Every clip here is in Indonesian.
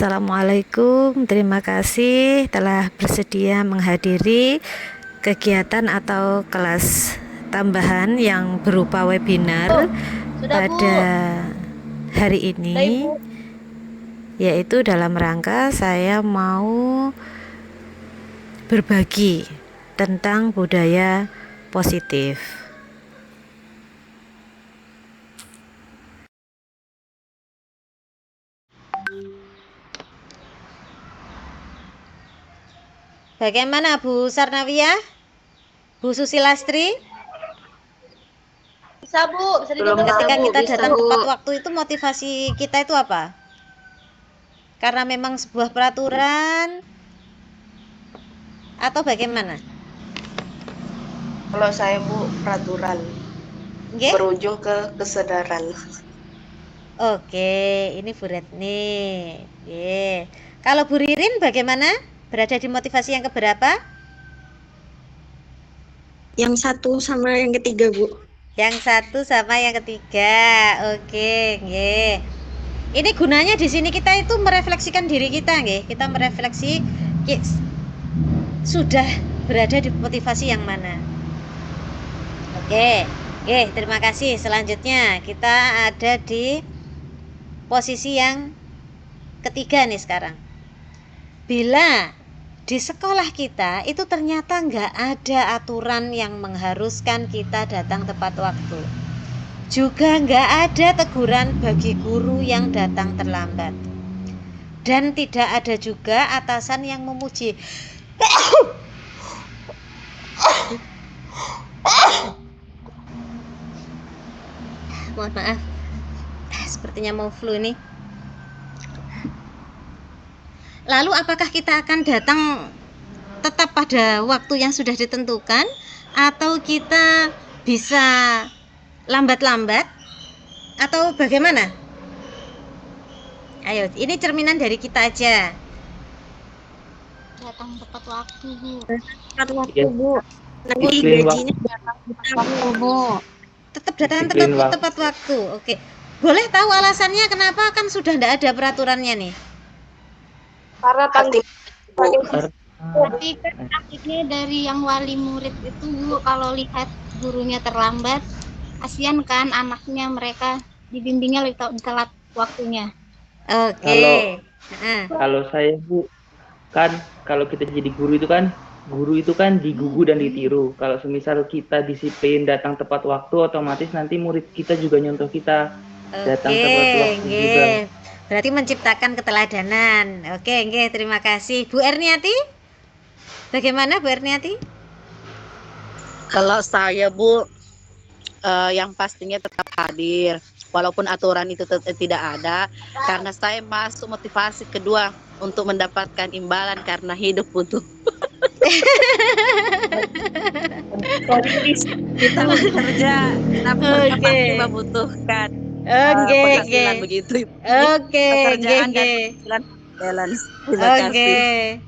Assalamualaikum, terima kasih telah bersedia menghadiri kegiatan atau kelas tambahan yang berupa webinar pada hari ini, yaitu dalam rangka saya mau berbagi tentang budaya positif. Bagaimana Bu Sarnawiyah? Bu Susilastri? Bisa Bu, bisa didengar. Ketika kita datang tepat waktu itu motivasi kita itu apa? Karena memang sebuah peraturan atau bagaimana? Kalau saya Bu, peraturan berujung ke kesadaran. Oke, ini Bu Retni. Kalau Bu Ririn bagaimana? Berada di motivasi yang keberapa? Yang satu sama yang ketiga, Bu. Yang satu sama yang ketiga. Oke, nggih. Ini gunanya di sini kita itu merefleksikan diri kita, nggih. Kita merefleksi sudah berada di motivasi yang mana. Oke. Nggih, terima kasih. Selanjutnya kita ada di posisi yang ketiga nih sekarang. Bila di sekolah kita itu ternyata nggak ada aturan yang mengharuskan kita datang tepat waktu, juga nggak ada teguran bagi guru yang datang terlambat, dan tidak ada juga atasan yang memuji. Mohon maaf, sepertinya mau flu nih. Lalu apakah kita akan datang tetap pada waktu yang sudah ditentukan, atau kita bisa lambat-lambat, atau bagaimana? Ayo, ini cerminan dari kita aja. Datang tepat waktu, Bu. Tepat waktu, Bu. Nanti gajinya datang tepat waktu, Bu. Tetap datang tepat waktu. Oke. Boleh tahu alasannya kenapa? Kan sudah tidak ada peraturannya nih. Karena tanggung Tapi kan akhirnya dari yang wali murid itu, Bu, kalau lihat gurunya terlambat, kasihan kan anaknya, mereka dibimbingnya lebih telat waktunya. Oke. Kalau saya, Bu, kan kalau kita jadi guru itu kan digugu dan ditiru. Kalau semisal kita disiplin datang tepat waktu, otomatis nanti murid kita juga nyontoh kita datang tepat waktu juga. Berarti menciptakan keteladanan. Oke, terima kasih. Bu Erniati? Bagaimana Bu Erniati? Kalau saya, Bu, yang pastinya tetap hadir walaupun aturan itu tidak ada, karena saya masuk motivasi kedua untuk mendapatkan imbalan karena hidup butuh. Kita bekerja, pasti membutuhkan penghasilan begitu. Pekerjaan dan penghasilan balance. Terima kasih.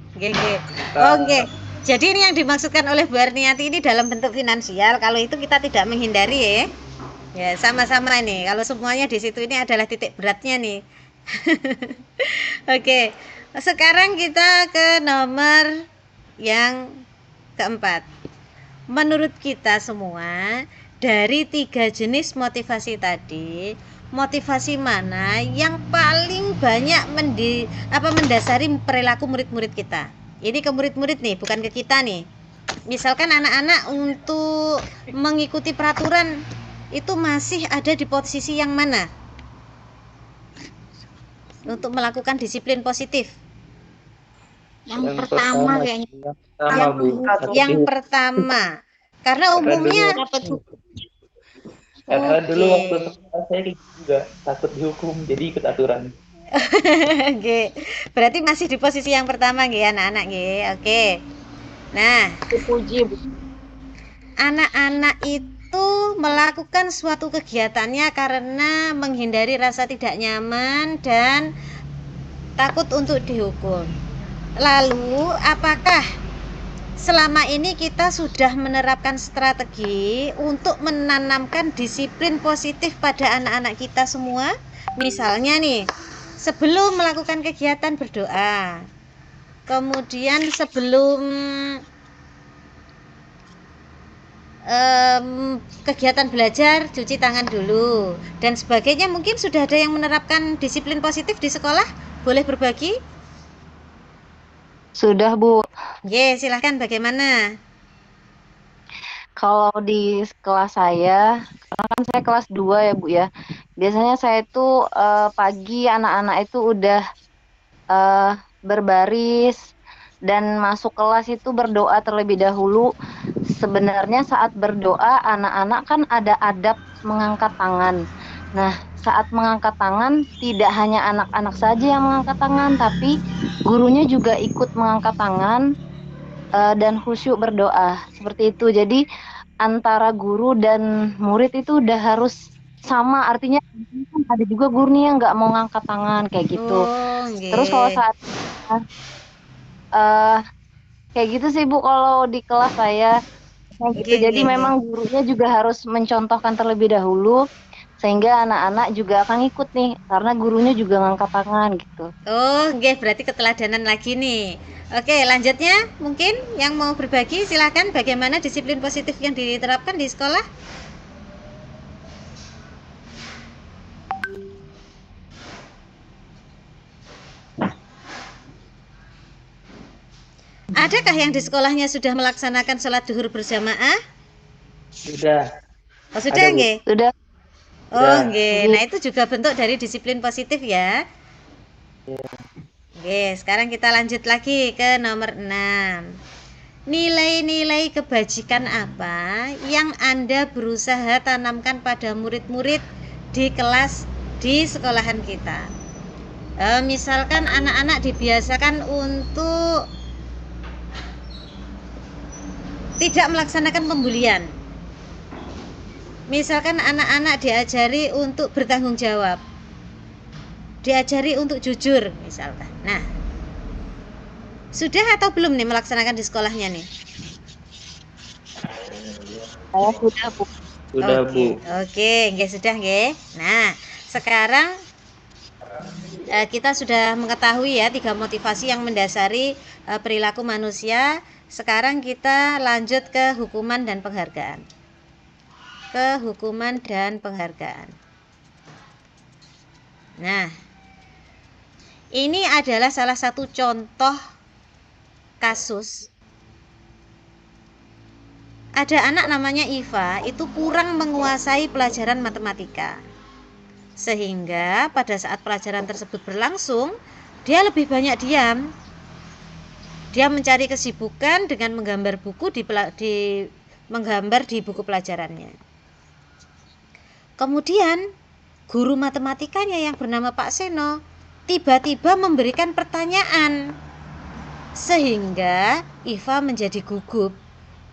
Oke. Jadi ini yang dimaksudkan oleh Bu Erniati ini dalam bentuk finansial. Kalau itu kita tidak menghindari ya. Ya, sama-sama ini. Kalau semuanya di situ ini adalah titik beratnya nih. Oke. Sekarang kita ke nomor yang keempat. Menurut kita semua, dari 3 jenis motivasi tadi, motivasi mana yang paling banyak mendasari perilaku murid-murid kita? Ini ke murid-murid nih, bukan ke kita nih. Misalkan anak-anak untuk mengikuti peraturan itu masih ada di posisi yang mana? Untuk melakukan disiplin positif. Yang pertama kayaknya. Yang pertama. Karena umumnya karena dulu waktu sekolah saya juga takut dihukum, jadi ikut aturan. Oke. Berarti masih di posisi yang pertama nggih anak-anak nggih. Oke. Nah, anak-anak itu melakukan suatu kegiatannya karena menghindari rasa tidak nyaman dan takut untuk dihukum. Lalu, apakah selama ini kita sudah menerapkan strategi untuk menanamkan disiplin positif pada anak-anak kita semua? Misalnya nih, sebelum melakukan kegiatan berdoa. Kemudian sebelum kegiatan belajar cuci tangan dulu dan sebagainya. Mungkin sudah ada yang menerapkan disiplin positif di sekolah, boleh berbagi? Sudah, Bu. Silahkan, bagaimana? Kalau di kelas saya, karena kan saya kelas 2 ya, Bu ya. Biasanya saya itu pagi anak-anak itu udah berbaris dan masuk kelas itu berdoa terlebih dahulu. Sebenarnya saat berdoa anak-anak kan ada adab mengangkat tangan. Nah, saat mengangkat tangan tidak hanya anak-anak saja yang mengangkat tangan, tapi gurunya juga ikut mengangkat tangan dan khusyuk berdoa. Seperti itu. Jadi antara guru dan murid itu udah harus sama, artinya ada juga guru nih yang nggak mau ngangkat tangan kayak gitu. Terus kalau saat kayak gitu sih Bu, kalau di kelas saya kayak gitu. Jadi memang gurunya juga harus mencontohkan terlebih dahulu sehingga anak-anak juga akan ikut nih karena gurunya juga ngangkat tangan gitu. Berarti keteladanan lagi nih. Oke, lanjutnya mungkin yang mau berbagi silakan, bagaimana disiplin positif yang diterapkan di sekolah? Adakah yang di sekolahnya sudah melaksanakan sholat duhur berjamaah? Sudah. Sudah nggih? Sudah. Nggih. Nah, itu juga bentuk dari disiplin positif ya. Sekarang kita lanjut lagi ke nomor 6. Nilai-nilai kebajikan apa yang Anda berusaha tanamkan pada murid-murid di kelas di sekolahan kita? Misalkan anak-anak dibiasakan untuk tidak melaksanakan pembulian. Misalkan anak-anak diajari untuk bertanggung jawab, diajari untuk jujur misalkan. Nah, sudah atau belum nih melaksanakan di sekolahnya nih? Sudah, Bu. Sudah, Bu. Oke, nggih sudah nggih. Nah, sekarang kita sudah mengetahui ya 3 motivasi yang mendasari perilaku manusia. Sekarang kita lanjut ke hukuman dan penghargaan. Nah, ini adalah salah satu contoh kasus. Ada anak namanya Iva, itu kurang menguasai pelajaran matematika. Sehingga pada saat pelajaran tersebut berlangsung, dia lebih banyak diam. Dia mencari kesibukan dengan menggambar di buku pelajarannya. Kemudian guru matematikanya yang bernama Pak Seno tiba-tiba memberikan pertanyaan, sehingga Iva menjadi gugup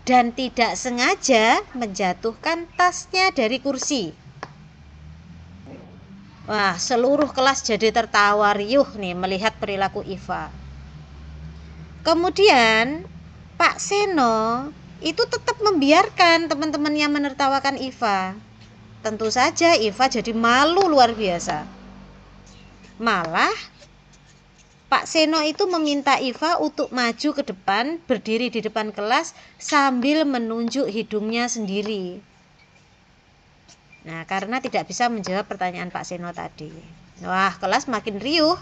dan tidak sengaja menjatuhkan tasnya dari kursi. Wah, seluruh kelas jadi tertawa riuh nih melihat perilaku Iva. Kemudian Pak Seno itu tetap membiarkan teman-temannya menertawakan Iva. Tentu saja Iva jadi malu luar biasa. Malah Pak Seno itu meminta Iva untuk maju ke depan, berdiri di depan kelas sambil menunjuk hidungnya sendiri. Nah, karena tidak bisa menjawab pertanyaan Pak Seno tadi. Wah, kelas makin riuh.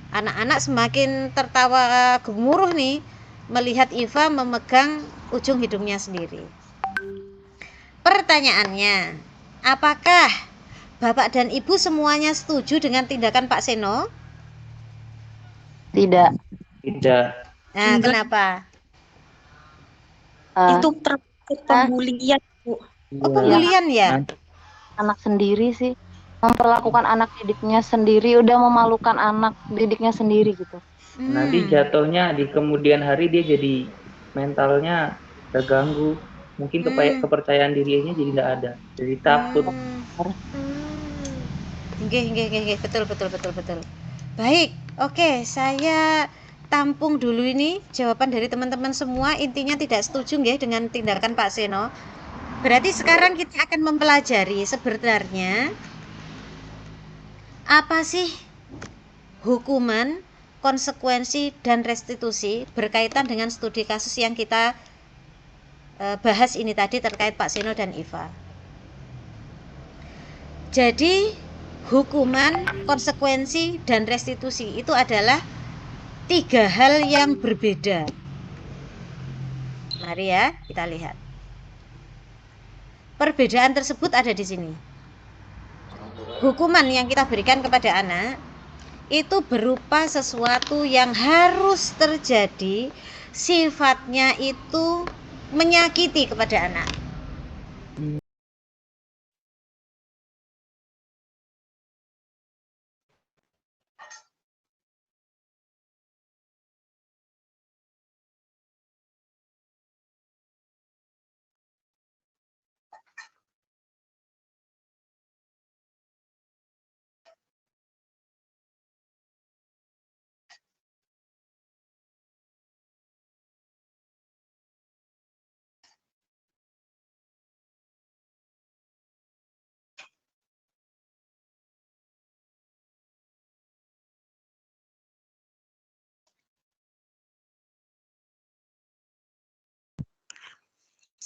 Anak-anak semakin tertawa gemuruh nih melihat Iva memegang ujung hidungnya sendiri. Pertanyaannya, apakah Bapak dan Ibu semuanya setuju dengan tindakan Pak Seno? Tidak. Nah, kenapa? Itu pembulian, Bu. Pembulian ya? Anak sendiri sih. Memperlakukan anak didiknya sendiri, udah memalukan anak didiknya sendiri gitu. Nanti jatuhnya di kemudian hari dia jadi mentalnya terganggu, mungkin kepercayaan dirinya jadi tidak ada, jadi takut. Betul. Baik, oke, saya tampung dulu ini jawaban dari teman-teman semua. Intinya tidak setuju nggih dengan tindakan Pak Seno. Berarti sekarang kita akan mempelajari sebenarnya apa sih hukuman, konsekuensi, dan restitusi berkaitan dengan studi kasus yang kita bahas ini tadi terkait Pak Seno dan Iva. Jadi hukuman, konsekuensi, dan restitusi itu adalah 3 hal yang berbeda. Mari ya kita lihat. Perbedaan tersebut ada di sini. Hukuman yang kita berikan kepada anak itu berupa sesuatu yang harus terjadi, sifatnya itu menyakiti kepada anak.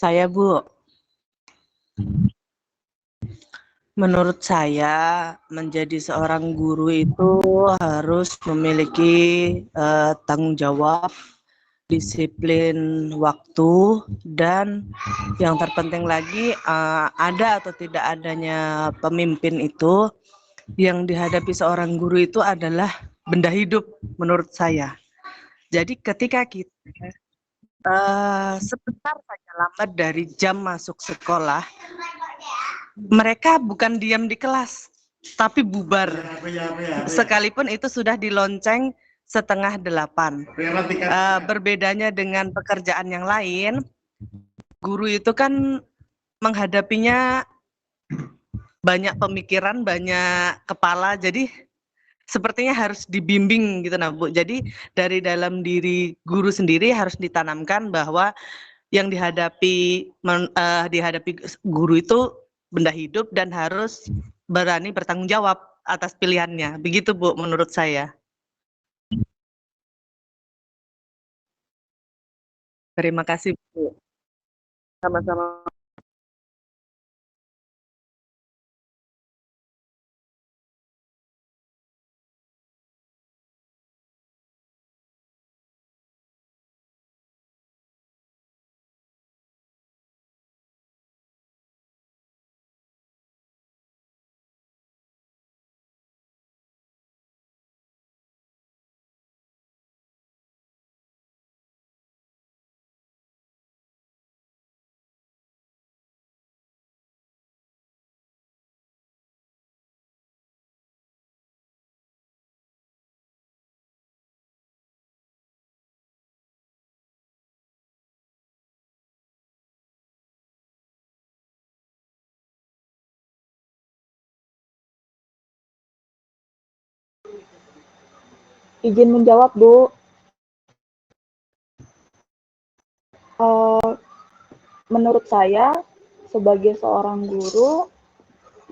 Saya, Bu. Menurut saya, menjadi seorang guru itu harus memiliki tanggung jawab, disiplin waktu, dan yang terpenting lagi ada atau tidak adanya pemimpin itu, yang dihadapi seorang guru itu adalah benda hidup menurut saya. Jadi ketika kita sebentar saja lambat dari jam masuk sekolah, mereka bukan diam di kelas, tapi bubar. Sekalipun itu sudah dilonceng 7:30. Berbedanya dengan pekerjaan yang lain, guru itu kan menghadapinya banyak pemikiran, banyak kepala, jadi sepertinya harus dibimbing gitu, nah Bu. Jadi dari dalam diri guru sendiri harus ditanamkan bahwa yang dihadapi guru itu benda hidup dan harus berani bertanggung jawab atas pilihannya. Begitu Bu menurut saya. Terima kasih Bu. Sama-sama. Izin menjawab, Bu. Menurut saya, sebagai seorang guru,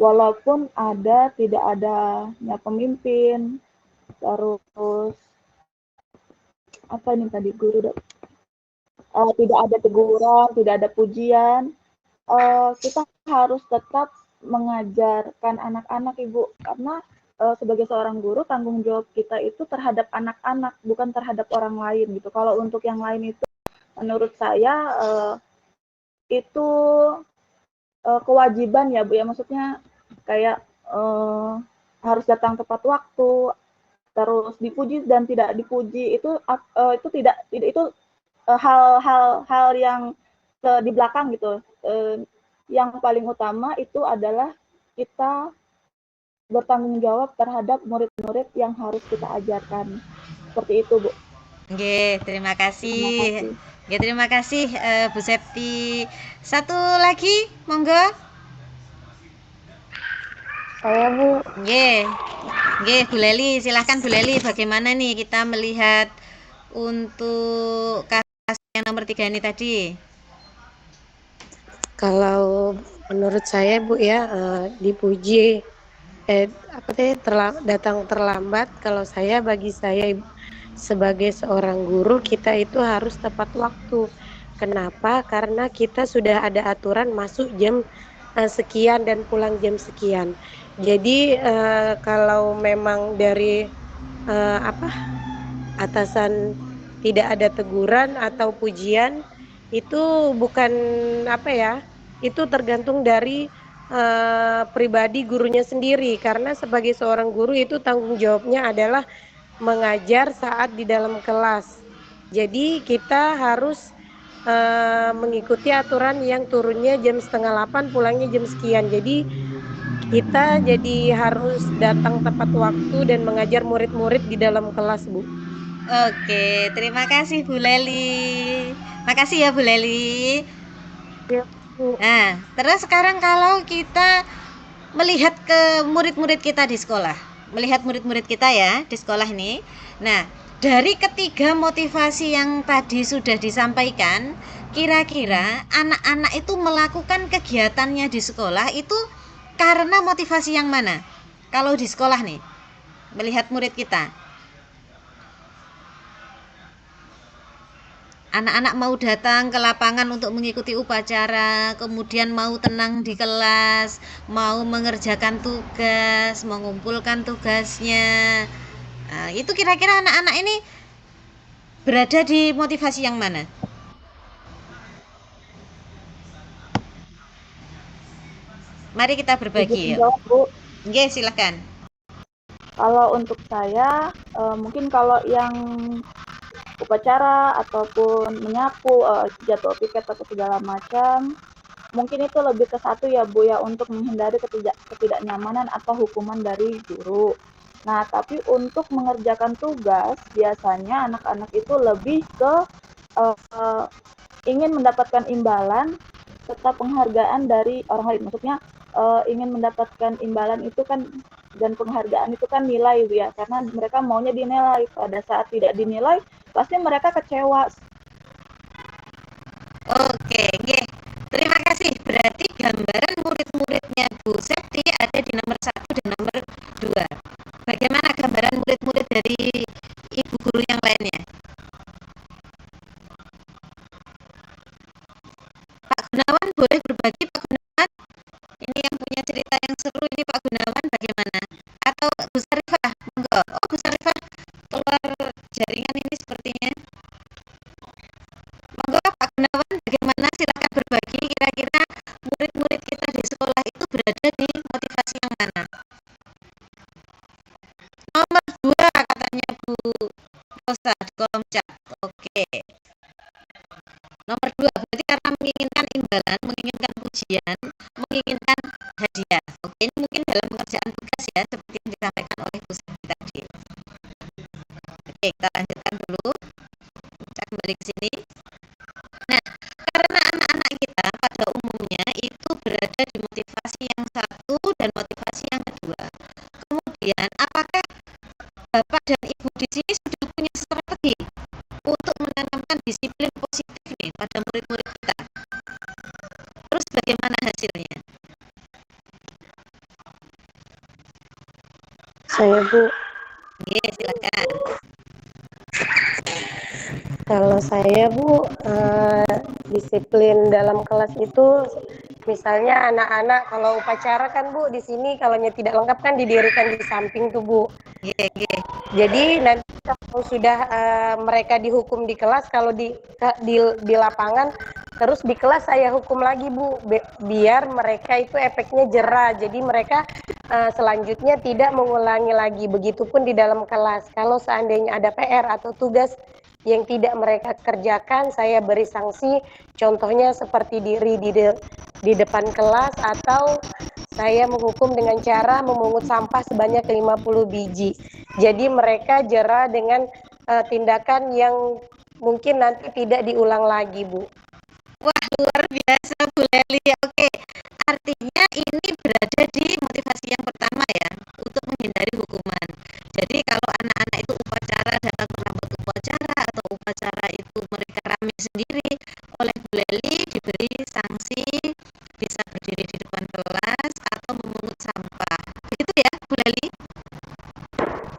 walaupun tidak adanya pemimpin, terus apa ini tadi guru, tidak ada teguran, tidak ada pujian, kita harus tetap mengajarkan anak-anak, Ibu, karena sebagai seorang guru tanggung jawab kita itu terhadap anak-anak, bukan terhadap orang lain gitu. Kalau untuk yang lain itu menurut saya itu kewajiban ya Bu ya, maksudnya kayak harus datang tepat waktu, terus dipuji dan tidak dipuji itu tidak itu hal yang di belakang gitu. Yang paling utama itu adalah kita bertanggung jawab terhadap murid-murid yang harus kita ajarkan. Seperti itu, Bu. Oke, terima kasih. Oke, terima kasih Bu Septi. Satu lagi, monggo. Saya, Bu. Oke, Bu Leli, silahkan Bu Leli. Bagaimana nih kita melihat untuk kasus yang nomor 3 ini tadi? Kalau menurut saya Bu ya, dipuji datang terlambat. Kalau bagi saya sebagai seorang guru, kita itu harus tepat waktu. Kenapa? Karena kita sudah ada aturan masuk jam sekian dan pulang jam sekian. Jadi kalau memang dari atasan tidak ada teguran atau pujian, itu bukan itu tergantung dari pribadi gurunya sendiri, karena sebagai seorang guru itu tanggung jawabnya adalah mengajar saat di dalam kelas. Jadi kita harus mengikuti aturan yang turunnya jam 7:30, pulangnya jam sekian. Jadi kita harus datang tepat waktu dan mengajar murid-murid di dalam kelas, Bu. Oke, terima kasih Bu Leli. Makasih ya Bu Leli. Ya, Bu. Nah, terus sekarang kalau kita melihat ke murid-murid kita di sekolah, melihat murid-murid kita ya di sekolah ini. Nah, dari ketiga motivasi yang tadi sudah disampaikan, kira-kira anak-anak itu melakukan kegiatannya di sekolah itu karena motivasi yang mana? Kalau di sekolah nih, melihat murid kita, anak-anak mau datang ke lapangan untuk mengikuti upacara, kemudian mau tenang di kelas, mau mengerjakan tugas, mengumpulkan tugasnya. Nah, itu kira-kira anak-anak ini berada di motivasi yang mana? Mari kita berbagi ya. Bu. Oke, silakan. Kalau untuk saya, mungkin kalau yang upacara ataupun menyapu, jadwal piket atau segala macam, mungkin itu lebih ke satu ya Bu ya, untuk menghindari ketidaknyamanan atau hukuman dari guru. Nah, tapi untuk mengerjakan tugas, biasanya anak-anak itu lebih ke ingin mendapatkan imbalan serta penghargaan dari orang lain. Maksudnya ingin mendapatkan imbalan itu kan dan penghargaan itu kan nilai ya, karena mereka maunya dinilai. Pada saat tidak dinilai pasti mereka kecewa. Oke, terima kasih. Berarti gambaran murid-muridnya Bu Septi ada di nomor 1 dan nomor 2. Bagaimana gambaran murid-murid dari ibu guru yang lainnya? Pak Gunawan boleh berbagi, Pak Gunawan? Ini yang punya cerita yang seru ini Pak Gunawan, bagaimana? Atau Bu Sarifah, monggo. Oh, Bu Sarifah keluar jaringan ini sepertinya. Monggo Pak Gunawan, bagaimana? Silakan berbagi, kira-kira murid-murid kita di sekolah itu berada di motivasi yang mana? Nomor 2 katanya Bu Rosa di kolom chat. Oke. Nomor 2 berarti karena menginginkan imbalan, menginginkan pujian, menginginkan hadiah. Oke, ini mungkin dalam pengerjaan tugas ya, seperti yang disampaikan oleh Bu Septi tadi. Oke, kita lanjutkan dulu. Kita kembali ke sini. Nah, karena anak-anak kita pada umumnya itu berada di motivasi yang satu dan motivasi yang kedua. Kemudian, apakah Bapak dan Ibu di sini sudah punya strategi untuk menanamkan disiplin positif nih pada murid-murid kita? Terus bagaimana hasilnya? Saya, Bu. Oke, silakan. Kalau saya, Bu, disiplin dalam kelas itu, misalnya anak-anak kalau upacara kan Bu, di sini kalau tidak lengkap kan didirikan di samping tuh Bu. Jadi nanti kalau sudah mereka dihukum di kelas, kalau di lapangan, terus di kelas saya hukum lagi Bu, biar mereka itu efeknya jera. Jadi mereka selanjutnya tidak mengulangi lagi. Begitupun di dalam kelas. Kalau seandainya ada PR atau tugas yang tidak mereka kerjakan, saya beri sanksi, contohnya seperti diri di depan kelas, atau saya menghukum dengan cara memungut sampah sebanyak 50 biji. Jadi mereka jera dengan tindakan yang mungkin nanti tidak diulang lagi, Bu. Wah, luar biasa Bu Leli. Oke, artinya ini berada di motivasi yang pertama ya, untuk menghindari hukuman. Jadi kalau anak-anak itu upacara datang terlambat upacara, atau upacara itu mereka rame sendiri, oleh Bu Leli diberi sanksi, bisa berdiri di depan kelas atau memungut sampah. Begitu ya?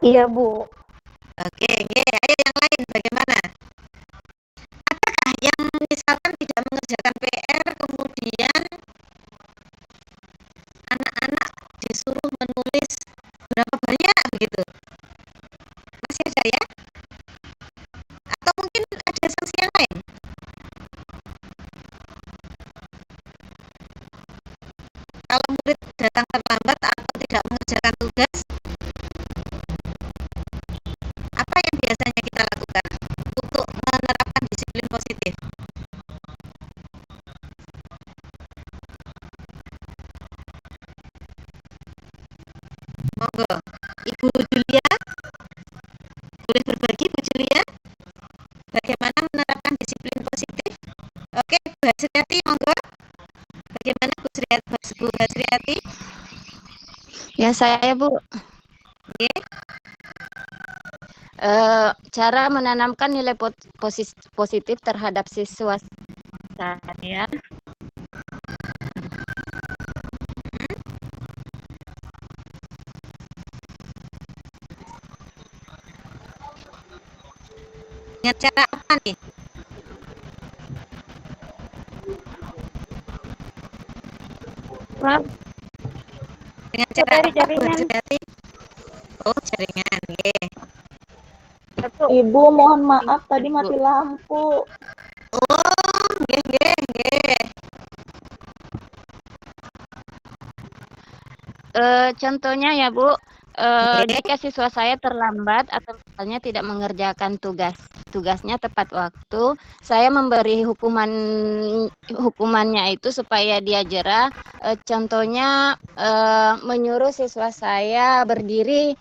Iya, Bu. Oke, oke. Ayo yang lain bagaimana? Adakah yang misalkan tidak mengerjakan PR kemudian anak-anak disuruh menulis berapa banyak begitu? Masih ada ya? Atau mungkin ada sanksi yang lain? Kalau murid datang terlambat atau tidak mengerjakan tugas, apa yang biasanya kita lakukan untuk menerapkan disiplin positif? Monggo, Ibu Julia, boleh berbagi Bu Julia, bagaimana menerapkan disiplin positif? Oke, Bu Hasriati, monggo. Bagaimana Bu Hasriati? Ya saya Bu, Oke, cara menanamkan nilai positif terhadap siswa saya. dengan cara apa nih? Maaf, Dengan cara Dari apa Bu jaringan. Hasriati? Oh, jaringan, oke. Ibu, mohon maaf tadi mati lampu. Oh, nggih. Contohnya ya Bu, Nggih. jika siswa saya terlambat atau misalnya tidak mengerjakan tugasnya tepat waktu, saya memberi hukumannya itu supaya dia jera. Contohnya menyuruh siswa saya berdiri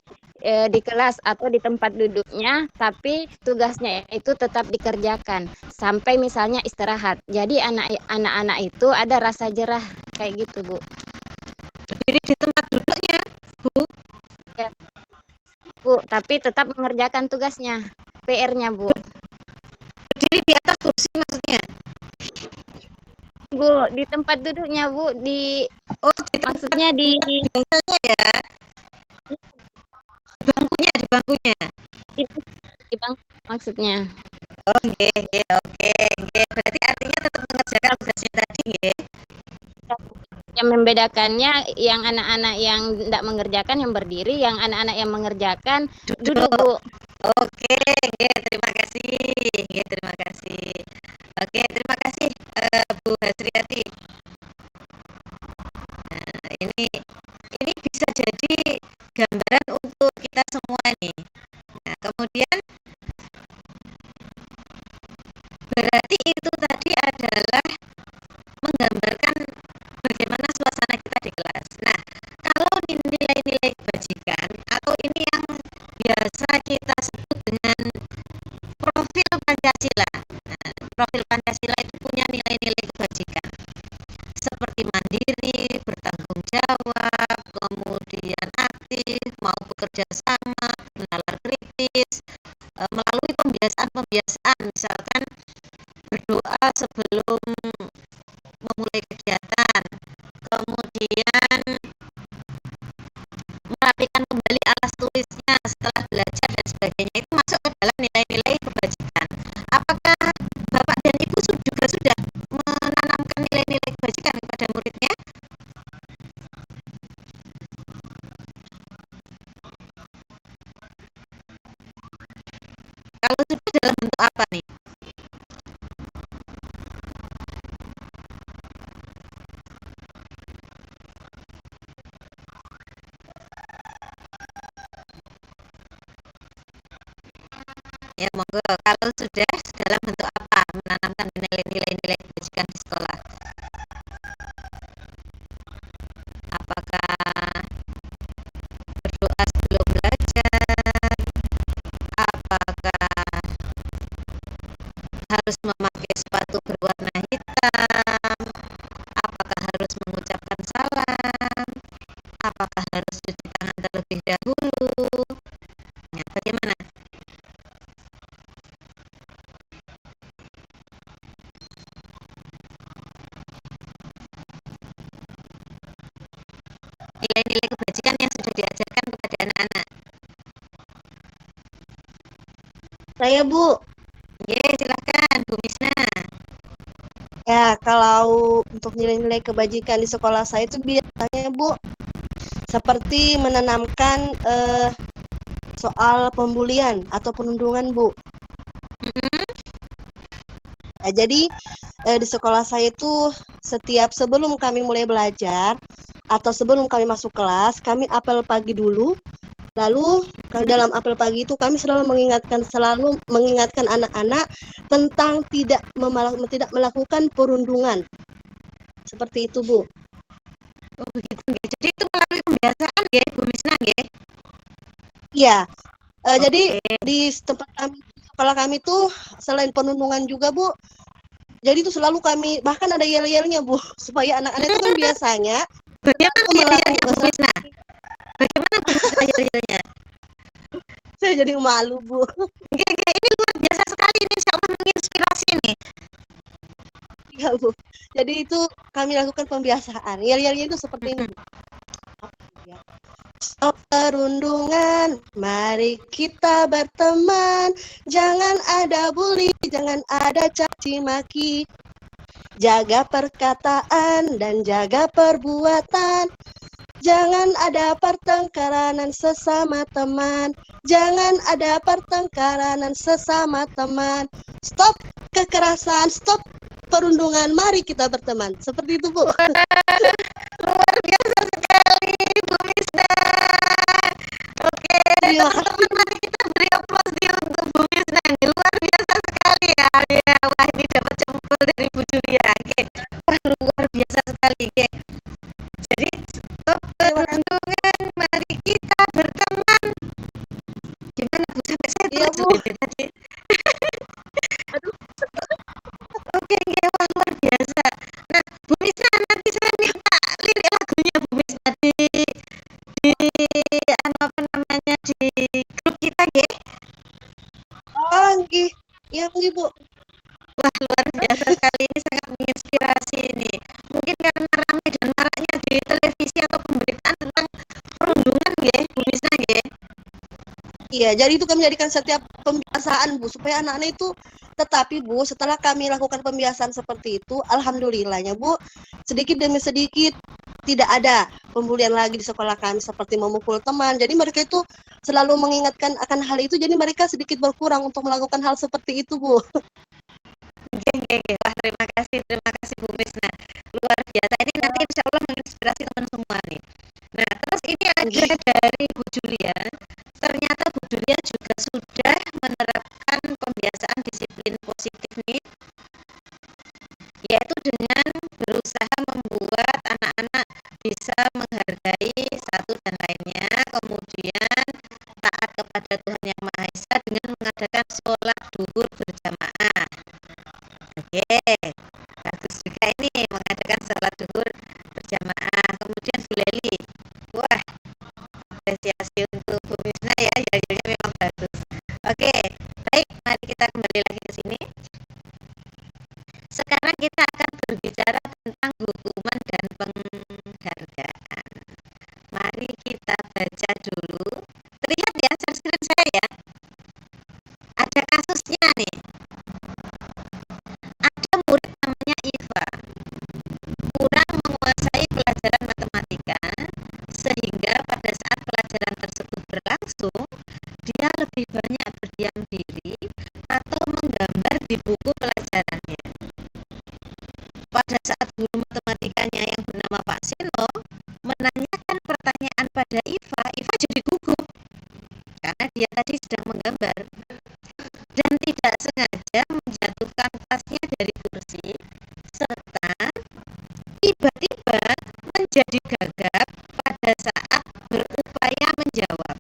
di kelas atau di tempat duduknya, tapi tugasnya itu tetap dikerjakan sampai misalnya istirahat. Jadi anak-anak itu ada rasa jerah kayak gitu Bu. Berdiri di tempat duduknya, Bu. Ya, Bu, tapi tetap mengerjakan tugasnya, PR-nya, Bu. Berdiri di atas kursi maksudnya. Bu, di tempat duduknya, Bu, Oh, maksudnya di bangkunya ya. Di bangkunya. di bangku maksudnya. Oh, nggih. Oke. Berarti artinya tetap mengerjakan tugasnya tadi, nggih. Yang membedakannya yang anak-anak yang tidak mengerjakan yang berdiri, yang anak-anak yang mengerjakan duduk, Bu. Oke, terima kasih. Terima kasih. Oke, terima kasih Bu Hasriati. Nah, ini bisa jadi gambaran untuk kita semua nih. Nah, kemudian berarti itu tadi adalah menggambarkan bagaimana suasana kita di kelas. Nah, kalau nilai-nilai kebajikan atau ini yang biasa kita sebut dengan profil Pancasila. Nah, profil Pancasila itu punya nilai-nilai kebajikan seperti mandiri, bertanggung jawab, kemudian aktif, mau bekerja sama, nalar kritis, melalui pembiasaan-pembiasaan, misalkan berdoa sebelum memulai kegiatan, kemudian merapikan kembali alas tulisnya setelah belajar dan sebagainya, itu masuk ke dalam nilai-nilai kebajikan. Apakah Bapak dan Ibu juga sudah menanamkan nilai-nilai kebajikan kepada muridnya? Kalau sudah, dalam bentuk apa nih? Ya, monggo. Kalau sudah, dalam bentuk apa menanamkan nilai-nilai kebajikan di sekolah? Apakah berdoa sebelum belajar? Apakah harus memakai sepatu berwarna hitam? Apakah harus mengucapkan salam? Apakah harus cuci tangan terlebih dahulu? Ya, bagaimana? Nilai-nilai kebajikan yang sudah diajarkan kepada anak-anak. ya Bu. Silakan Bu Misna. Ya, kalau untuk nilai-nilai kebajikan di sekolah saya itu biasanya Bu seperti menanamkan soal pembulian atau perundungan Bu. Nah, jadi di sekolah saya itu setiap sebelum kami mulai belajar atau sebelum kami masuk kelas, kami apel pagi dulu. Lalu dalam apel pagi itu kami selalu mengingatkan anak-anak tentang tidak melakukan perundungan. Seperti itu, Bu. Oh begitu nggih. Jadi itu melalui pembiasaan nggih Bu Misna nggih? Iya. Jadi di tempat kami, sekolah kami tuh selain perundungan juga Bu. Jadi itu selalu kami bahkan ada yel-yelnya Bu, supaya anak-anak itu kan biasanya Bagaimana yel-yelnya Bu Misna? Bagaimana Bu Misna yel-yelnya? Saya jadi malu Bu. Ini luar biasa sekali, ini insya Allah menginspirasi nih. Iya Bu. Jadi itu kami lakukan pembiasaan. Yel-yelnya itu seperti ini Bu. Stop perundungan, mari kita berteman. Jangan ada bully, jangan ada caci maki. Jaga perkataan dan jaga perbuatan. Jangan ada pertengkaran sesama teman. Jangan ada pertengkaran sesama teman. Stop kekerasan, stop perundungan, mari kita berteman. Seperti itu Bu. Luar biasa sekali Bu Misna. Oke, teman-teman mari kita beri aplaus untuk Bu Misna. Luar biasa sekali ya. Wah ini dapat jempol dari Bu Julia. Wah luar biasa sekali. Jadi stop perundungan, mari kita berteman. Gimana Bu sampai saya terus tadi? Oke, wah luar biasa. Nah, Bu Misna nanti saya minta lirik lagunya Bu Misna di apa namanya di grup kita nggih. Oh, nggih. Iya nggih Bu. Wah luar biasa sekali, ini sangat menginspirasi ini. Mungkin karena ramai dan maraknya di televisi atau pemberitaan tentang perundungan nggih Bu Misna nggih. Iya, jadi itu kami jadikan setiap pembiasaan Bu, supaya anak-anak itu tetapi Bu, setelah kami lakukan pembiasaan seperti itu, alhamdulillahnya Bu, sedikit demi sedikit tidak ada pembulian lagi di sekolah kami seperti memukul teman. Jadi mereka itu selalu mengingatkan akan hal itu, jadi mereka sedikit berkurang untuk melakukan hal seperti itu Bu. Wah terima kasih Bu Misna. Luar biasa, ini nanti insya Allah menginspirasi teman semua nih. Nah terus ini ada dari Bu Julia. Ternyata Bu Julia juga sudah menerapkan pembiasaan disiplin positif nih, yaitu dengan berusaha membuat anak-anak bisa menghargai satu dan lainnya, kemudian taat kepada Tuhan Yang Maha Esa dengan mengadakan sholat duhur berjamaah. Bagus juga ini mengadakan sholat duhur berjamaah. Kemudian Bu Leli, wah apresiasi untuk Bu Misna ya, yel-yelnya memang bagus. Oke, baik, mari kita kembali lagi ke sini. Sekarang kita akan berbicara tentang hukuman dan penghargaan. Mari kita baca dulu. Terlihat ya share screen saya ya. Ada kasusnya nih. Ada murid namanya Iva, kurang menguasai pelajaran matematika, sehingga pada saat pelajaran tersebut berlangsung, dia lebih banyak berdiam diri atau menggambar di buku pelajarannya. Pada saat guru matematikanya yang bernama Pak Seno menanyakan pertanyaan pada Iva jadi gugup karena dia tadi sedang menggambar dan tidak sengaja menjatuhkan tasnya dari kursi serta tiba-tiba menjadi gagap pada saat berupaya menjawab.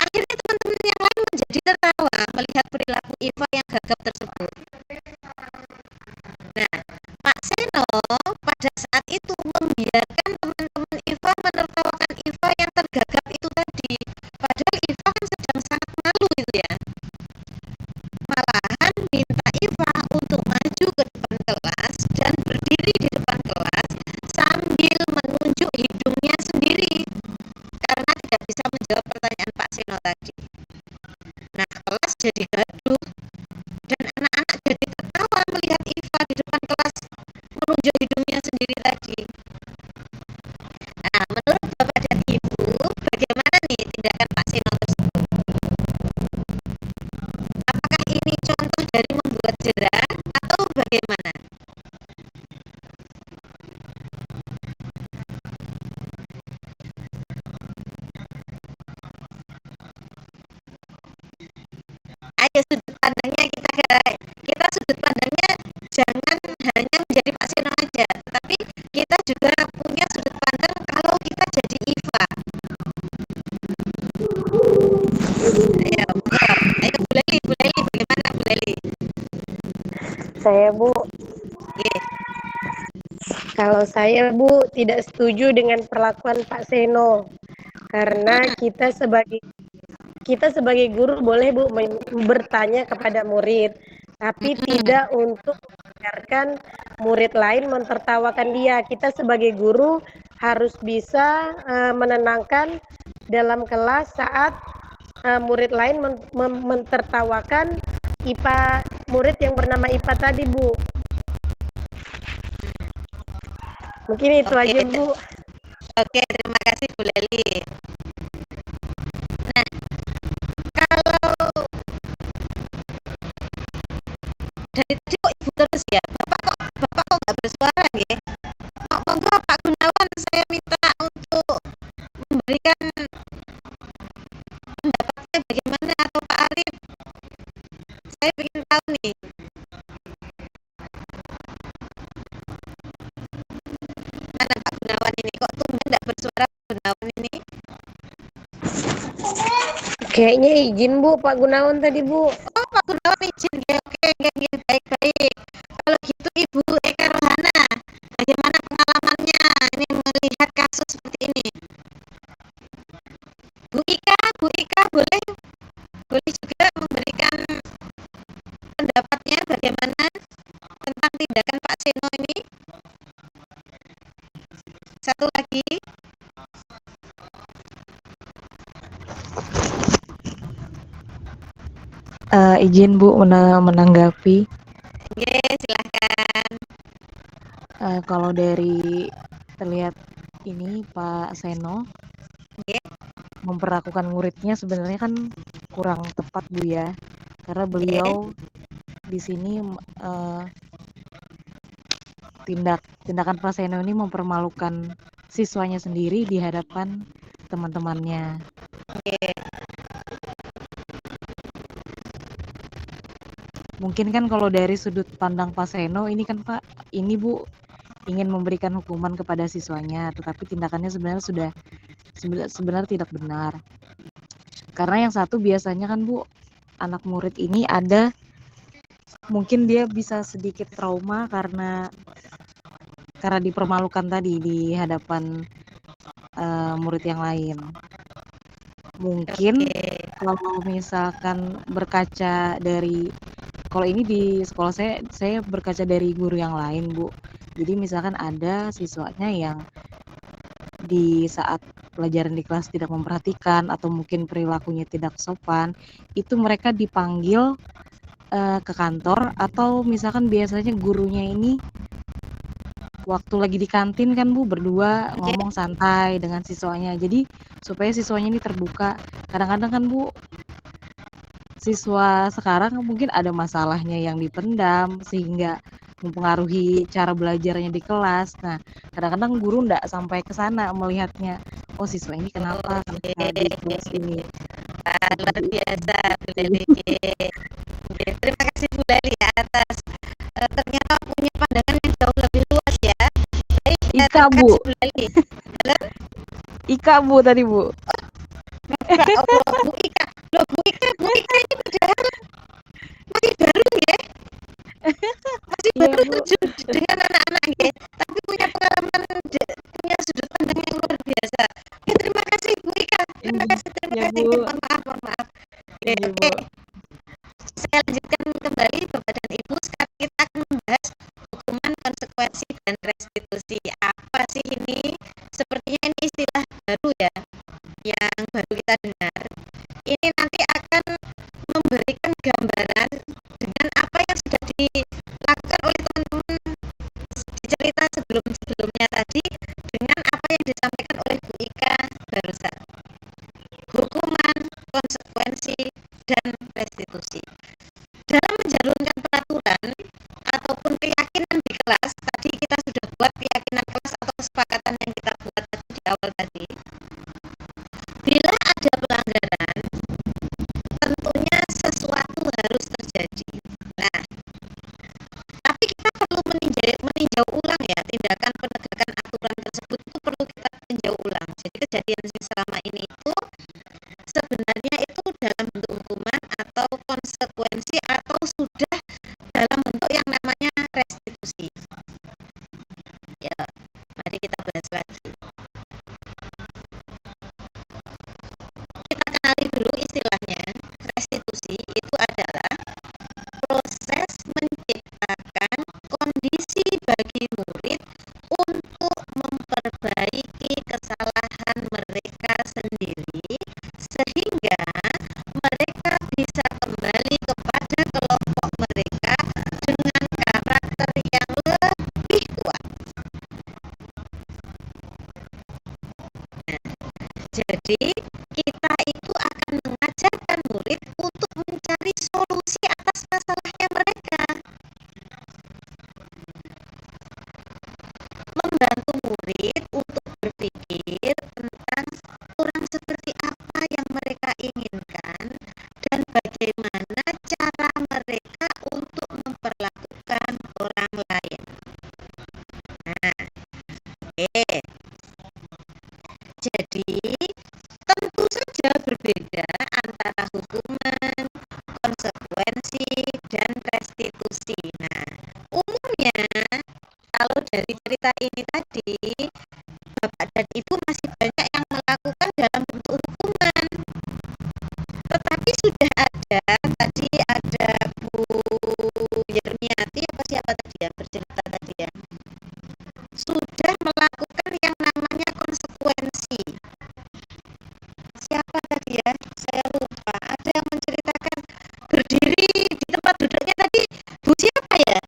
Akhirnya teman-teman yang lain menjadi tertawa melihat perilaku Iva yang gagap tersebut. Nah, Pak Seno pada saat itu membiarkan teman-teman Iva menertawakan Iva yang tergagap itu tadi. Padahal Iva kan sedang sangat malu itu ya. Malahan minta Iva untuk maju ke depan kelas dan berdiri di depan kelas jangan hanya menjadi Pak Seno aja, tetapi kita juga punya sudut pandang kalau kita jadi IVA. Ayo, monggo. Ayo Bu Leli, bagaimana Bu Leli? Saya Bu, Nggih. kalau saya Bu tidak setuju dengan perlakuan Pak Seno karena kita sebagai guru boleh Bu bertanya kepada murid, tapi tidak untuk membiarkan murid lain mentertawakan dia. Kita sebagai guru harus bisa menenangkan dalam kelas saat murid lain mentertawakan murid yang bernama IPA tadi Bu. Mungkin itu aja Bu. Oke, terima kasih Bu Leli. Nah, kalau dari tadi kok Ibu terus ya? Bapak kok nggak bersuara nggih? Monggo Pak Gunawan, saya minta untuk memberikan pendapatnya bagaimana, atau Pak Arif. Saya ingin tahu nih. Mana Pak Gunawan ini? Kok tumben nggak bersuara Pak Gunawan ini? Kayaknya izin Bu, Pak Gunawan tadi Bu. Oh, Pak Gunawan izin ya. Oke, baik. Kalau gitu Ibu Eka Rohana, bagaimana pengalamannya ini melihat kasus seperti ini? Bu Ika boleh juga memberikan pendapatnya bagaimana tentang tindakan Pak Seno ini? Satu lagi. Izin Bu menanggapi. Oke, silahkan. Kalau dari terlihat ini Pak Seno memperlakukan muridnya sebenarnya kan kurang tepat Bu ya, karena beliau di sini tindakan Pak Seno ini mempermalukan siswanya sendiri di hadapan teman-temannya. Mungkin kan kalau dari sudut pandang Pak Seno ini kan Pak, ini Bu ingin memberikan hukuman kepada siswanya, tetapi tindakannya sebenarnya tidak benar. Karena yang satu biasanya kan Bu, anak murid ini ada mungkin dia bisa sedikit trauma karena dipermalukan tadi di hadapan murid yang lain. Mungkin kalau misalkan berkaca dari, kalau ini di sekolah saya berkaca dari guru yang lain Bu. Jadi misalkan ada siswanya yang di saat pelajaran di kelas tidak memperhatikan atau mungkin perilakunya tidak sopan, itu mereka dipanggil ke kantor, atau misalkan biasanya gurunya ini waktu lagi di kantin kan Bu berdua ngomong santai dengan siswanya, jadi supaya siswanya ini terbuka. Kadang-kadang kan Bu, siswa sekarang mungkin ada masalahnya yang dipendam sehingga mempengaruhi cara belajarnya di kelas. Nah, kadang-kadang guru nggak sampai ke sana melihatnya, oh siswa ini kenapa di kelas ini. Luar biasa Bu Leli. Terima kasih Bu Leli atas ternyata punya pandangan yang jauh lebih luas ya. Baik, Ika Bu. Bu Leli. Ika Bu tadi Bu. Bu Ika. Loh Bu Ika ini padahal masih baru ya. Masih baru terjun dengan anak-anak ya. Tapi punya pengalaman, punya sudut pandang yang luar biasa. Ya, terima kasih Bu Ika. Terima kasih. Mohon maaf. Oke. Saya lanjutkan kembali Bapak dan Ibu. Sekarang kita akan membahas hukuman, konsekuensi, dan restitusi. Apa sih ini? Sepertinya ini istilah baru ya, yang baru kita dengar. Ini nanti akan memberikan gambaran dengan apa yang sudah dilakukan oleh teman-teman di cerita sebelumnya tadi, dengan apa yang disampaikan oleh Bu Ika barusan. Hukuman, konsekuensi, dan restitusi. Dalam menjalankan peraturan ataupun keyakinan di kelas, tadi kita sudah buat keyakinan kelas atau kesepakatan yang kita buat tadi di awal tadi. Bila ada pelanggaran, tentunya sesuatu harus terjadi. Nah, tapi kita Jadi kita itu akan mengajarkan murid untuk mencari solusi atas masalahnya mereka, membantu murid untuk berpikir tentang orang seperti apa yang mereka inginkan dan bagaimana cara mereka untuk memperlakukan orang lain. Nah, oke. Jadi tentu saja berbeda antara hukuman, konsekuensi, dan restitusi. Nah, umumnya kalau dari cerita ini tadi, Bapak dan Ibu masih banyak yang melakukan dalam bentuk hukuman. Tetapi sudah ada, tadi ada Bu Yerniati, apa siapa tadi yang bercerita tadi ya, sudah melakukan yang namanya konsekuensi. Siapa tadi ya? Saya lupa. Ada yang menceritakan berdiri di tempat duduknya tadi. Bu siapa ya?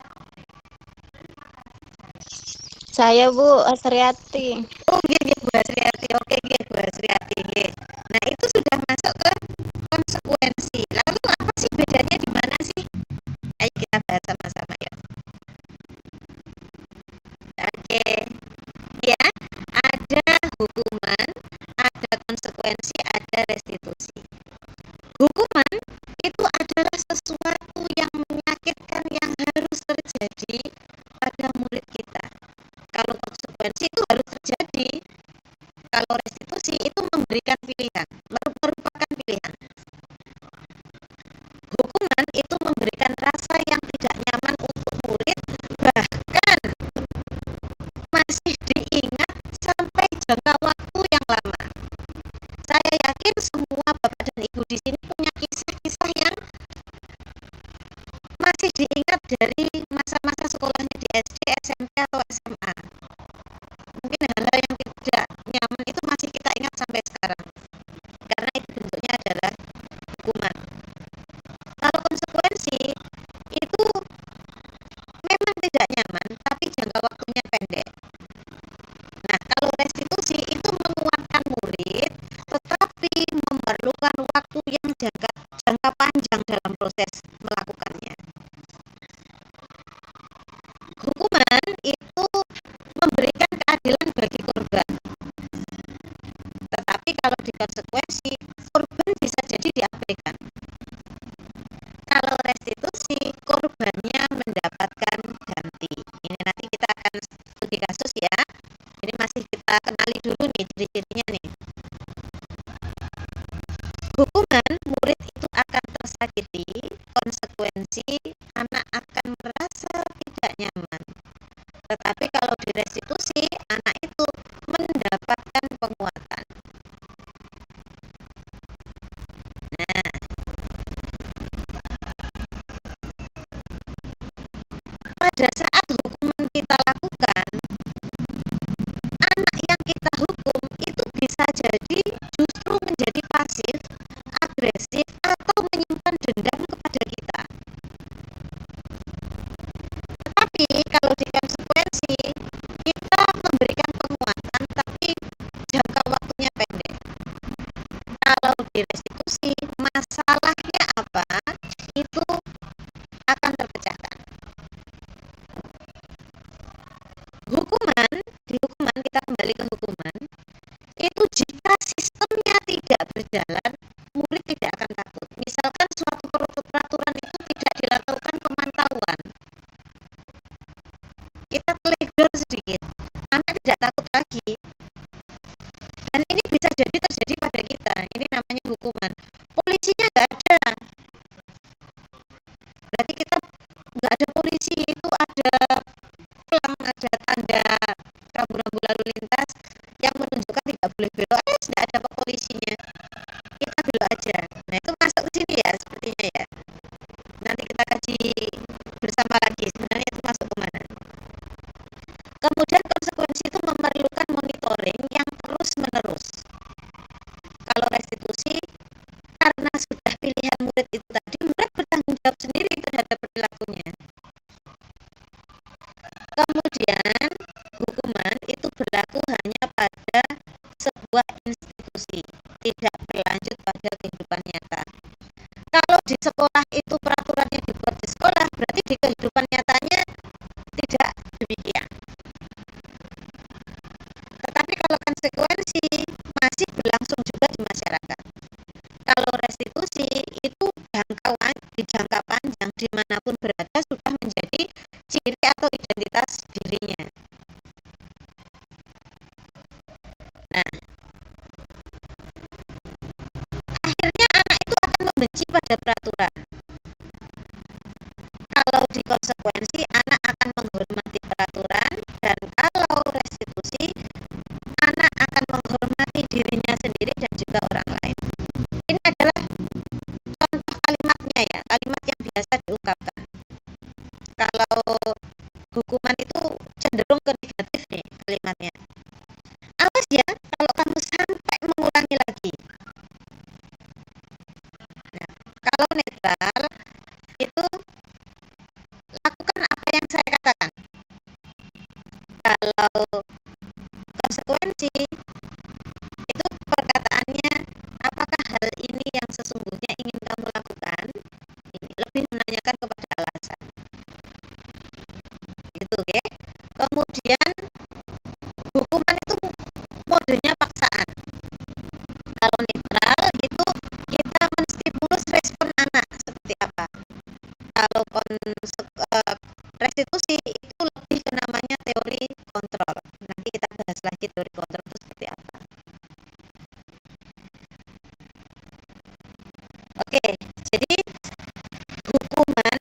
Saya Bu Asriati. Oh, iya, Bu Asriati. Oke, Bu Asriati. Nah, itu sudah masuk ke konsekuensi. Lalu apa sih bedanya di mana sih? Ayo kita bahas sama-sama ya. Oke. Ya, ada hukuman, ada konsekuensi, ada restitusi. Hukuman itu adalah sesuatu yang menyakitkan yang harus terjadi pada murid kita. Kalau konsekuensi itu harus terjadi. Kalau restitusi itu memberikan pilihan, merupakan pilihan. Hukuman itu memberikan rasa yang tidak nyaman untuk murid, bahkan masih diingat sampai jangka waktu yang lama. Saya yakin semua Bapak dan Ibu di sini punya kisah-kisah yang masih diingat dari masa-masa sekolahnya di SD, SMP, atau SMA. Mungkin hal-hal yang tidak nyaman itu masih kita ingat sampai sekarang, karena itu bentuknya adalah hukuman. Kalau konsekuensi itu memang tidak nyaman, tapi jangka waktunya pendek. Nah, kalau restitusi itu menguatkan murid, tetapi memerlukan waktu yang jangka panjang dalam proses melakukannya. Hukuman itu memberikan keadilan bagi korban, tetapi kalau di konsekuensi, korban bisa jadi diabaikan. Kalau restitusi, korbannya mendapatkan ganti. Ini nanti kita akan studi kasus ya. Ini masih kita kenali dulu nih ciri-cirinya nih. Hukuman, murid itu akan tersakiti. Konsekuensi, anak akan merasa tidak nyaman. Tetapi kalau di restitusi, anak itu mendapatkan penguatan. Nah, pada saat hukuman kita lakukan, anak yang kita hukum itu bisa jadi justru menjadi pasif, agresif, atau menyimpan dendam kepada kita. Tetapi kalau di konsekuensi, kita memberikan penguatan tapi jangka waktunya pendek. Kalau di restitusi, masalahnya apa, itu akan terpecahkan. Hukuman, di hukuman kita kembali ke hukuman, itu jika sistemnya tidak berjalan, murid tidak akan takut. Misalkan suatu peraturan itu tidak dilakukan pemantauan, kita teledor sedikit, anak tidak takut lagi. Dan ini bisa jadi terjadi pada kita. Ini namanya hukuman. Polisinya nggak ada, berarti kita nggak ada polisi, itu ada pelang, ada tanda rambu-rambu lalu lintas yang menunjukkan tidak boleh belok, tidak ada polisinya, kita belok aja. Nah, itu masuk ke sini ya sepertinya ya. Nanti kita kaji bersama lagi sebenarnya itu masuk kemana. Kemudian konsekuensi itu memerlukan monitoring yang terus menerus. Kalau restitusi, karena sudah pilihan murid itu tadi, murid bertanggung jawab sendiri terhadap perilakunya. Kemudian hukuman itu berlaku hanya pada sebuah institusi. kehidupan nyatanya tidak demikian. Tetapi kalau konsekuensi masih berlangsung juga di masyarakat. Kalau restitusi itu di jangka panjang dimanapun berada sudah menjadi ciri atau identitas dirinya. Nah, akhirnya anak itu akan membenci pada peraturan. Kalau di konsekuensi anak akan menghormati peraturan, dan kalau restitusi anak akan menghormati dirinya sendiri dan juga orang lain. Ini adalah contoh kalimatnya ya, kalimat yang biasa diungkapkan. Kalau hukuman itu cenderung ke negatif nih kalimatnya. Awas ya kalau kamu sampai mengulangi lagi. Nah, kalau netral itu lakukan apa yang saya katakan. Kalau konsekuensi itu perkataannya, apakah hal ini yang sesungguhnya ingin kamu lakukan? Ini lebih menanyakan kepada alasan. Gitu, oke? Kemudian hukuman itu modenya paksaan. Kalau netral itu kita menstimulus respon anak seperti apa. Kalau restitusi itu lebih ke namanya teori kontrol. Nanti kita bahas lagi teori kontrol itu seperti apa. Oke, jadi hukuman,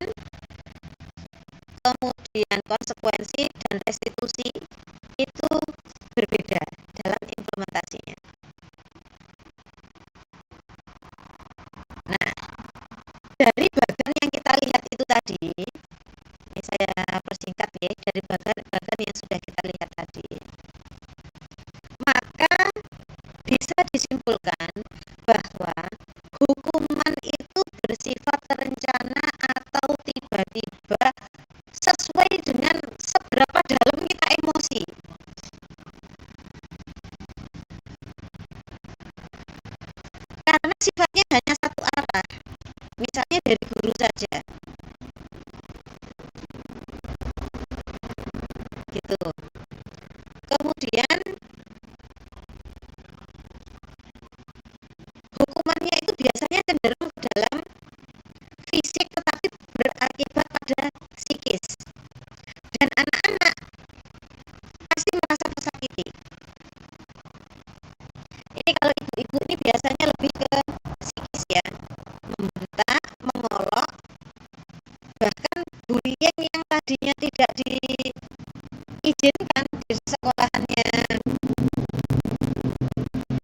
kemudian konsekuensi dan restitusi itu berbeda dalam implementasinya. Nah, dari bagan yang kita lihat itu tadi, ini saya persingkat ya, dari bagan yang sudah kita lihat tadi, maka bisa disimpulkan bahwa hukuman itu bersifat terencana atau tiba-tiba sesuai dengan seberapa dalam kita emosi. Karena sifatnya hanya satu arah. Misalnya dari guru saja. Gitu. Kemudian hukumannya itu biasanya cenderung ke dalam fisik tetapi berakibat pada psikis. Dan anak-anak pasti merasa tersakiti. Ini kalau ibu-ibu ini biasanya lebih ke psikis ya, membentak, mengolok, bahkan bullying yang tadinya tidak diizinkan di sekolahannya.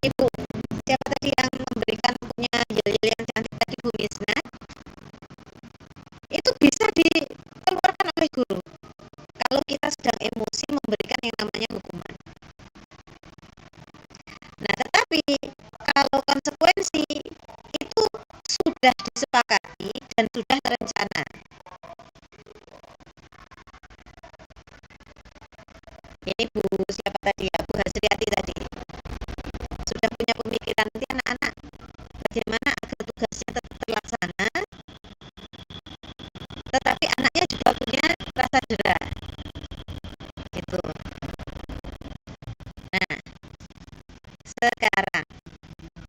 Ibu, siapa tadi yang memberikan punya yel-yel yang cantik tadi, Bu Misna? Itu bisa dikeluarkan oleh guru kalau kita sedang emosi memberikan yang namanya hukuman. Nah, tetapi kalau konsekuensi itu sudah disepakati dan sudah terencana. Ini Bu siapa tadi ya, Bu Hasriati tadi sudah punya pemikiran nanti anak-anak bagaimana agar tugasnya tetap terlaksana, tetapi anaknya juga punya rasa jera. Gitu. Nah, sekarang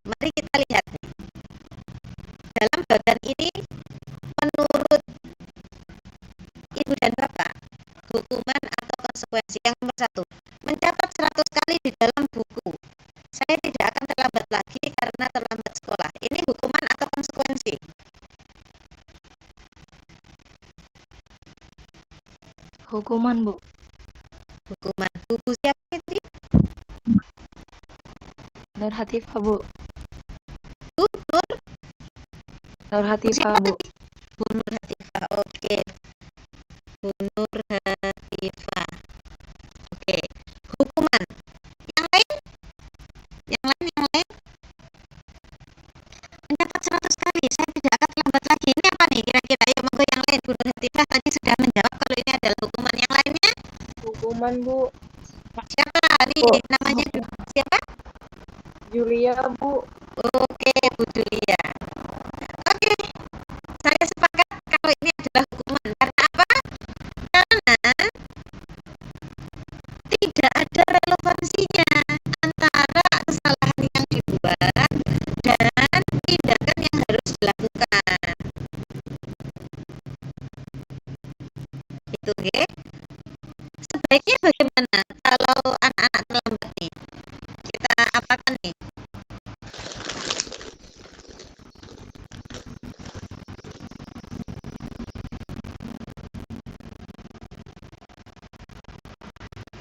mari kita lihat nih. Dalam bagan ini menurut Ibu dan Bapak, hukuman atau konsekuensi yang nomor 1, mencatat 100 kali di dalam buku. Saya tidak akan terlambat lagi karena terlambat sekolah. Ini hukuman atau konsekuensi? Hukuman, Bu. Hukuman. Bu siapa itu? Nur Hatifah, Bu. Bu Nur Hatifah, Bu. Bu Nur Hatifah. Oke. Bu Nur Hatifah. Oke. Hukuman. Yang lain? Yang lain? Mencatat 100 kali. Saya tidak akan terlambat lagi. Ini apa nih kira-kira? Ayo monggo yang lain. Bu Nur Hatifah tadi sudah menjawab kalau ini adalah hukuman. Yang lainnya? Hukuman, Bu. Siapa? Nih namanya siapa? Julia, Bu. Oke, Bu Julia. Oke. Saya sepakat kalau ini adalah hukuman. Karena apa? Baiknya bagaimana kalau anak-anak terlambat nih? Kita apakan nih?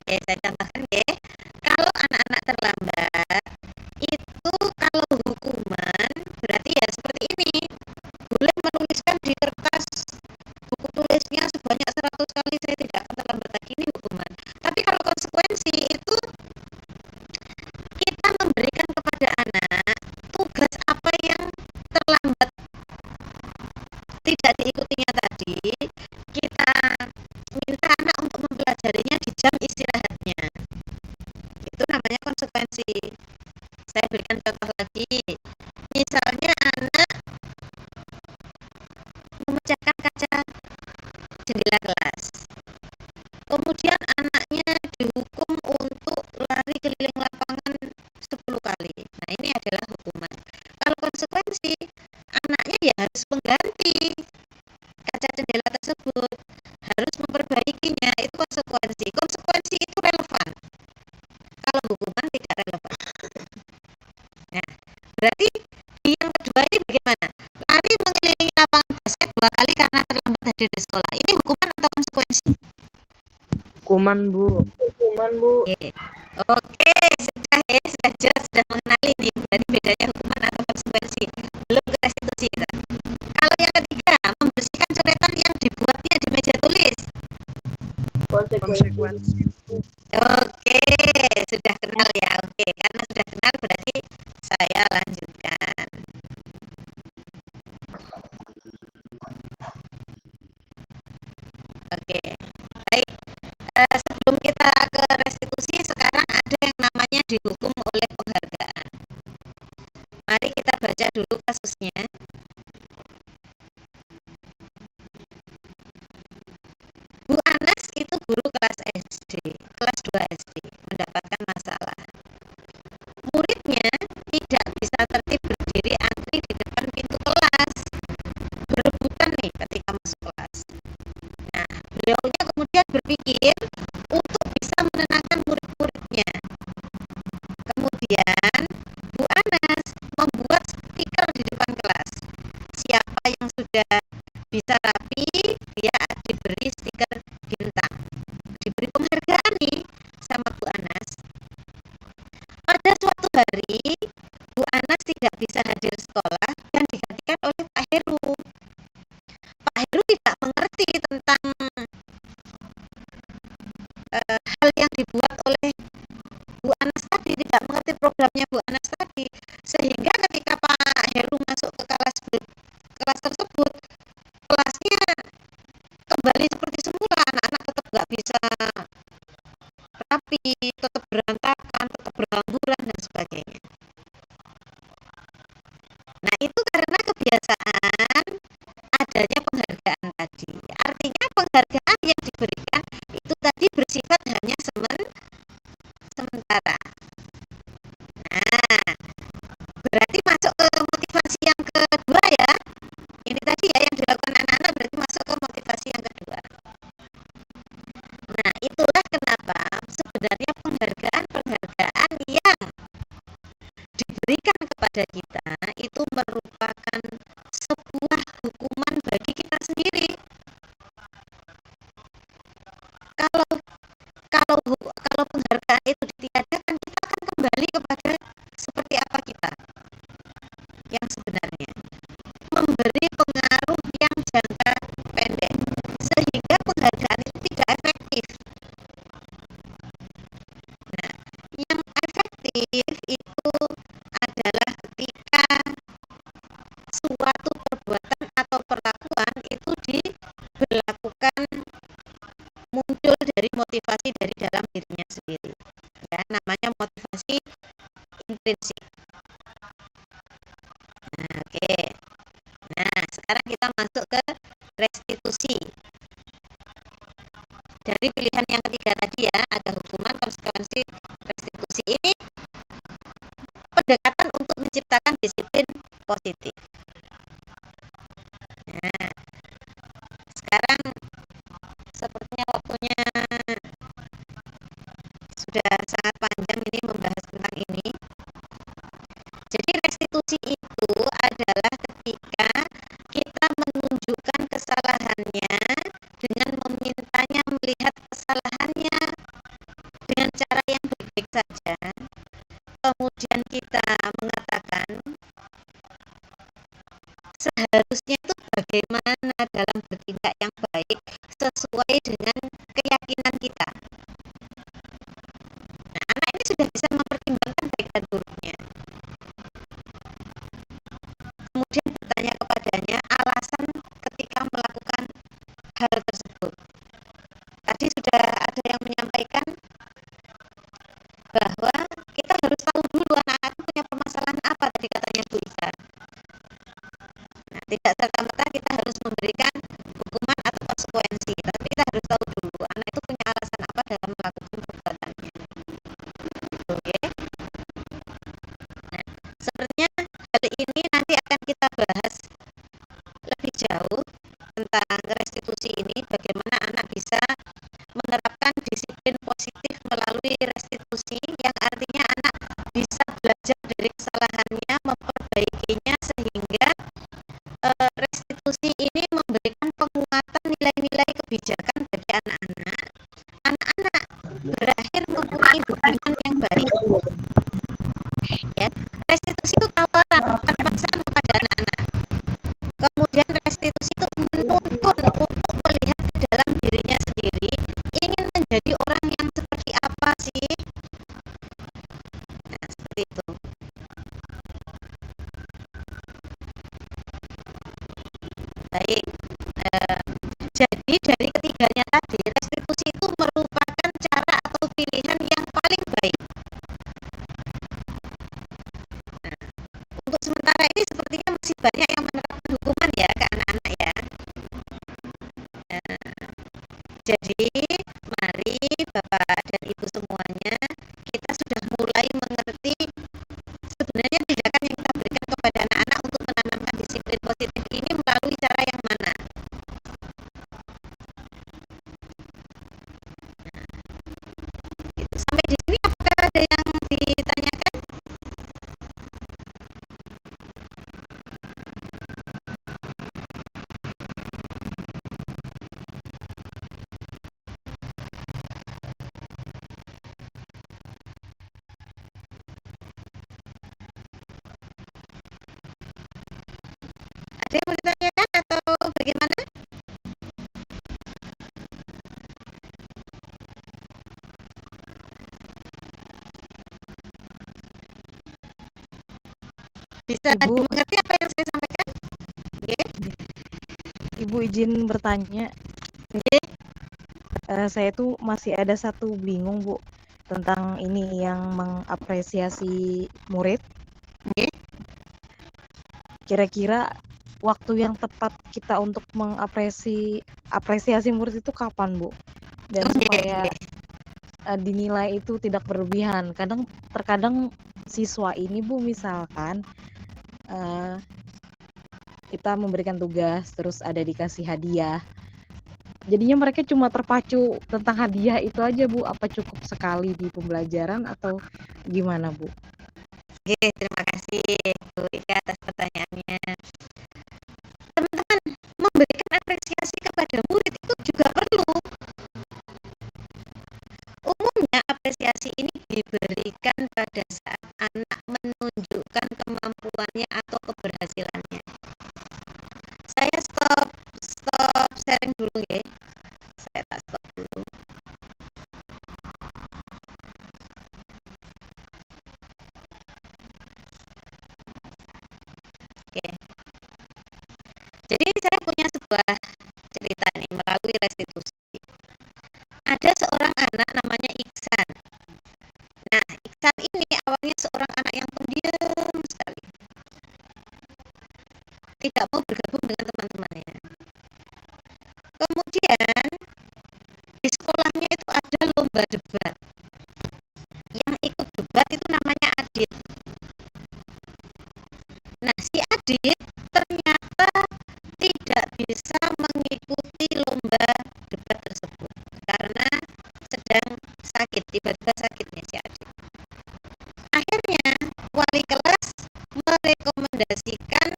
Oke, saya tambahkan ya. Kalau anak-anak terlambat, itu kalau hukuman berarti ya seperti ini. Boleh menuliskan di kertas buku tulisnya sebanyak 100 kali saya tidak akan terlambat lagi, ini hukuman. Tapi kalau konsekuensi itu kita memberikan kepada anak tugas apa yang terlambat tidak diikutinya tadi, kita minta anak untuk mempelajarinya di jam istirahatnya. Itu namanya konsekuensi. Saya berikan contoh lagi. Misalnya anak memecahkan kaca jendela kelas. Kemudian anaknya dihukum untuk lari keliling lapangan 10 kali. Nah, ini adalah hukuman. Kalau konsekuensi, anaknya ya harus mengganti kaca jendela tersebut, harus memperbaikinya. Itu konsekuensi. Konsekuensi itu relevan. Kalau hukuman tidak relevan. Nah, berarti yang kedua ini bagaimana? Lari mengelilingi lapangan basket 2 kali karena terlambat hadir di sekolah. Ini hukuman atau konsekuensi? Hukuman, Bu. Oke, sudah ya, sudah jelas, sudah mengenali nih. Berarti bedanya hukuman atau konsekuensi. Belum ke restitusi kita. Kalau yang ketiga, membersihkan coretan yang dibuatnya di meja tulis. Konsekuensi. Oke, sudah kenal ya. Oke, karena sudah kenal berarti saya lanjutkan. Oke, baik. Sebelum kita ke restitusi, sekarang ada yang namanya dihukum oleh penghargaan. Mari kita baca dulu kasusnya. Bu Anas itu guru kelas SD, kelas 2 SD, mendapatkan masalah. Muridnya tidak bisa tertib berdiri antri di depan pintu kelas, berebutan nih ketika masuk kelas. Nah, beliaunya kemudian berpikir untuk bisa menenangkan murid-muridnya. Kemudian Bu Anas membuat stiker di depan kelas. Siapa yang sudah bisa rapi, dia diberi stiker bintang. Diberi penghargaan nih sama Bu Anas. Pada suatu hari, Bu Anas tidak bisa hadir sekolah dan digantikan oleh Pak Heru. Pak Heru tidak mengerti tentang hal yang dibuat oleh Bu Anas tadi, tidak mengerti programnya Bu Anas tadi, sehingga ketika Pak Heru masuk ke kelas tersebut, kelasnya kembali seperti semula, anak-anak tetap nggak bisa rapi, tetap berantakan, tetap berhamburan dan sebagainya. Nah, itu karena kebiasaan adanya penghargaan tadi. Artinya penghargaan yang diberikan itu tadi bersifat hanya sementara. Nah, berarti masuk ke motivasi yang kedua ya. Ini tadi ya yang dilakukan anak-anak berarti masuk ke motivasi yang kedua. Nah, itulah kenapa sebenarnya penghargaan-penghargaan yang diberikan kepada kita itu merupakan sebuah hukuman bagi kita sendiri. Kalau penghargaan itu ditiadakan, kita akan kembali kepada seperti apa kita yang sebenarnya, memberi pengaruh yang jangka pendek, sehingga penghargaan itu tidak efektif. Nah, yang efektif itu adalah ketika suatu perbuatan atau perlakuan itu diberlakukan muncul dari motivasi dari dalam dirinya sendiri. Ya, namanya motivasi intrinsik. Nah, oke. Nah, sekarang kita masuk ke restitusi. Dari pilihan yang ketiga tadi ya, ada hukuman, konsekuensi, restitusi. Ini pendekatan untuk menciptakan disiplin positif. Nah, sekarang sepertinya waktunya sudah sangat panjang ini membahas tentang ini. Jadi restitusi itu adalah ketika kita menunjukkan kesalahannya dengan memintanya melihat kesalahannya dengan cara yang baik-baik saja. Kemudian kita mengatakan seharusnya itu bagaimana dalam bertindak yang baik sesuai dengan keyakinan kita. Nah, anak ini sudah bisa mempertimbangkan baik dan buruknya. Kemudian bertanya kepadanya alasan ketika melakukan hal tersebut. Tadi sudah ada yang menyampaikan bahwa kita harus tahu dulu anak-anak punya permasalahan apa, tadi katanya Bu Ika. Nah, tidak serta-merta kita harus memberikan hukuman atau konsekuensi, tapi kita harus tahu dulu anak itu punya alasan apa dalam melakukan perbuatannya. Oke. Nah, sepertinya hal ini nanti akan kita bahas lebih jauh tentang restitusi ini, bagaimana anak bisa menerapkan disiplin positif melalui restitusi, yang artinya anak bisa belajar dari kesalahannya, memperbaikinya, sehingga restitusi ini memberikan penguatan nilai-nilai kebijakan bagi anak-anak. Anak-anak berakhir mempunyai hubungan yang baik. Ya, restitusi itu tawaran, bukan paksaan kepada anak-anak. Kemudian restitusi itu menuntun untuk melihat ke dalam dirinya sendiri, ingin menjadi orang yang seperti apa sih? Nah, seperti itu. Baik, jadi dari ketiganya tadi, restitusi itu merupakan cara atau pilihan yang paling baik. Nah, untuk sementara ini sepertinya masih banyak yang menerapkan hukuman ya ke anak-anak ya. Jadi mari Bapak dan Ibu semuanya, kita sudah mulai mengerti sebenarnya tindakan yang kita berikan kepada anak-anak untuk menanamkan disiplin positif ini melalui cara yang mana. Gitu. Sampai di sini apakah ada yang ditanyakan? Ada yang mau ditanyakan atau bagaimana? Bisa Ibu, dimengerti apa yang saya sampaikan? Oke. Ibu izin bertanya. Oke. Saya tuh masih ada satu bingung Bu tentang ini yang mengapresiasi murid. Oke. Kira-kira waktu yang tepat kita untuk mengapresiasi murid itu kapan Bu? Dan supaya dinilai itu tidak berlebihan. Terkadang siswa ini Bu, misalkan kita memberikan tugas terus ada dikasih hadiah, jadinya mereka cuma terpacu tentang hadiah itu aja Bu. Apa cukup sekali di pembelajaran atau gimana Bu? Oke, terima kasih Bu Ika atas pertanyaannya. Teman-teman, memberikan apresiasi kepada murid itu juga perlu. Umumnya apresiasi ini diberikan pada saat anak menunjukkan kemampuannya atau keberhasilannya. Saya stop sharing dulu ya. Saya tak stop dulu. Oke. Jadi saya punya sebuah cerita nih melalui restitusi. Ada seorang anak namanya Iksan. Nah, Iksan ini awalnya seorang anak yang pendiam sekali. Tidak mau bergabung dengan teman-temannya. Kemudian di sekolahnya itu ada lomba debat. Yang ikut debat itu namanya Adit. Nah, si Adit ternyata tidak bisa mengikuti lomba debat tersebut karena sedang sakit. sakit, tiba-tiba sakit nih si adik. Akhirnya wali kelas merekomendasikan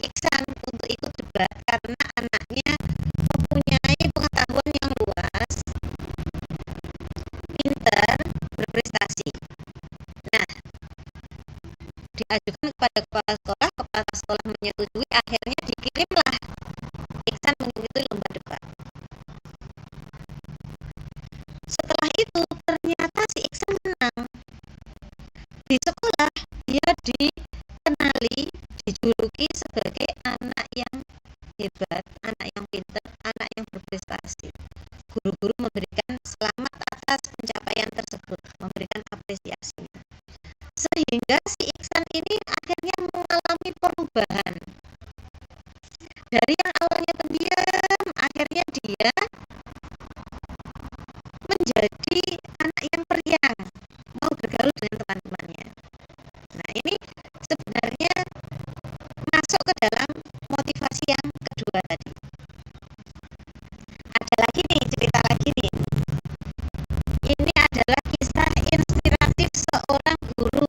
Iksan untuk ikut debat karena anaknya mempunyai pengetahuan yang luas, pintar, berprestasi. Nah, diajukan kepada kepala sekolah menyetujui, akhirnya dikirimlah Iksan mengikuti lomba debat. Setelah itu ternyata si Iksan menang. Di sekolah dia dikenali, dijuluki sebagai anak yang hebat, anak yang pintar, anak yang berprestasi. Guru-guru memberikan selamat atas pencapaian tersebut, memberikan apresiasi. Sehingga si Iksan ini akhirnya mengalami perubahan. Dari yang awalnya pendiam, akhirnya dia menjadi anak yang periang, mau bergaul dengan teman-temannya. Nah, ini sebenarnya masuk ke dalam motivasi yang kedua tadi. Ada lagi nih, cerita lagi nih. Ini adalah kisah inspiratif seorang guru